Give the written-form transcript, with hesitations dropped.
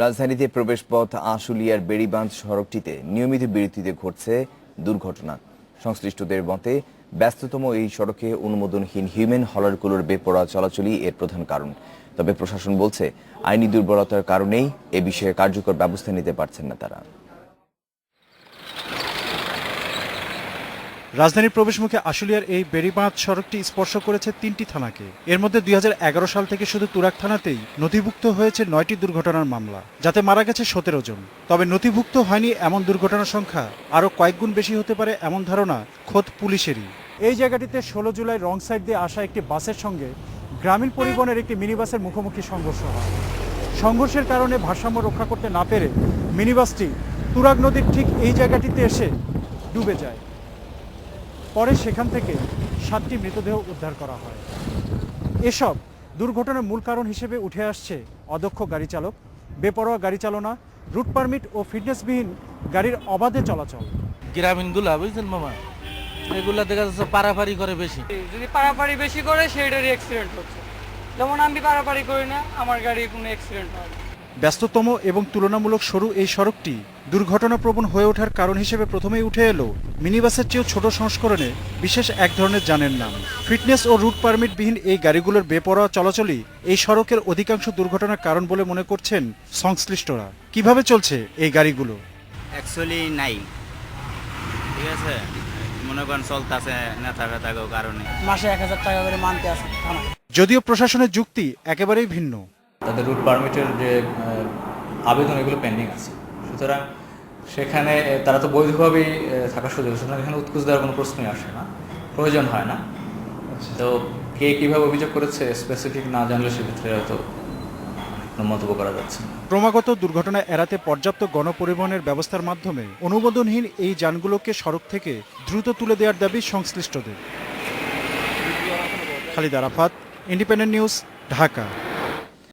রাজধানীতে প্রবেশপথ আশুলিয়ার বেড়িবাঁধ সড়কটিতে নিয়মিত বিরতিতে ঘটছে দুর্ঘটনা। সংশ্লিষ্টদের মতে ব্যস্ততম এই সড়কে অনুমোদনহীন হিউম্যান হলারগুলোর বেপরোয়া চলাচলই এর প্রধান কারণ। তবে প্রশাসন বলছে আইনি দুর্বলতার কারণেই এ বিষয়ে কার্যকর ব্যবস্থা নিতে পারছেন না তারা। রাজধানীর প্রবেশমুখে আশুলিয়ার এই বেড়িবাঁধ সড়কটি স্পর্শ করেছে ৩টি থানাকে। এর মধ্যে ২০১১ সাল থেকে শুধু তুরাগ থানাতেই নথিভুক্ত হয়েছে ৯টি দুর্ঘটনার মামলা, যাতে মারা গেছে ১৭ জন। তবে নথিভুক্ত হয়নি এমন দুর্ঘটনার সংখ্যা আরও কয়েকগুণ বেশি হতে পারে এমন ধারণা খোদ পুলিশেরই। এই জায়গাটিতে ১৬ জুলাই রং সাইড দিয়ে আসা একটি বাসের সঙ্গে গ্রামীণ পরিবহনের একটি মিনিবাসের মুখোমুখি সংঘর্ষ হয়। সংঘর্ষের কারণে ভারসাম্য রক্ষা করতে না পেরে মিনিবাসটি তুরাগ নদীর ঠিক এই জায়গাটিতে এসে ডুবে যায়। পরে সেখান থেকে 7টি মৃতদেহ উদ্ধার করা হয়। এসব দুর্ঘটনার মূল কারণ হিসেবে উঠে আসছে অদক্ষ গাড়ি চালক, বেপরোয়া গাড়ি চালনা, রুট পারমিট ও ফিটনেসবিহীন গাড়ির অবাধে চলাচল। গ্রামীণগুলা বুঝছেন মামা, এগুলা দেখা যাচ্ছে পারাপারি করে বেশি। যদি পারাপারি বেশি করে সেটারই অ্যাক্সিডেন্ট হচ্ছে। যেমন আমি পারাপারি করি না, আমার গাড়ি কোনো অ্যাক্সিডেন্ট হয় না। ব্যস্ততম এবং তুলনামূলক সরু এই সড়কটি দুর্ঘটনাপ্রবণ হয়ে ওঠার কারণ হিসেবে প্রথমেই উঠে এলো মিনিবাসের চেয়েও ছোট সংস্করণে বিশেষ এক ধরনের যানের নাম। ফিটনেস ও রুট পারমিটবিহীন এই গাড়িগুলোর বেপরোয়া চলাচলই এই সড়কের অধিকাংশ দুর্ঘটনার কারণ বলে মনে করছেন সংশ্লিষ্টরা। কিভাবে চলছে এই গাড়িগুলো? অ্যাকচুয়ালি নাই, ঠিক আছে, মনে করেন চলতেছে না থাকা থাকার কারণে মাসে ১,০০০ টাকা করে মানতে আসে থানা। যদিও প্রশাসনের যুক্তি একেবারেই ভিন্ন। তাদের রুট পারমিটের যে আবেদন এগুলো পেন্ডিং আছে, সুতরাং সেখানে তারা তো বৈধভাবেই থাকার সুযোগ, সুতরাং এখানে উৎকুচ দেওয়ার কোনো প্রশ্নই আসে না, প্রয়োজন হয় না। তো কে কীভাবে অভিযোগ করেছে স্পেসিফিক না জানলে সেক্ষেত্রে হয়তো কোনো মন্তব্য করা যাচ্ছে না। ক্রমাগত দুর্ঘটনা এড়াতে পর্যাপ্ত গণপরিবহনের ব্যবস্থার মাধ্যমে অনুমোদনহীন এই যানগুলোকে সড়ক থেকে দ্রুত তুলে দেওয়ার দাবি সংশ্লিষ্টদের। Khalid Arafat, independent news, Dhaka.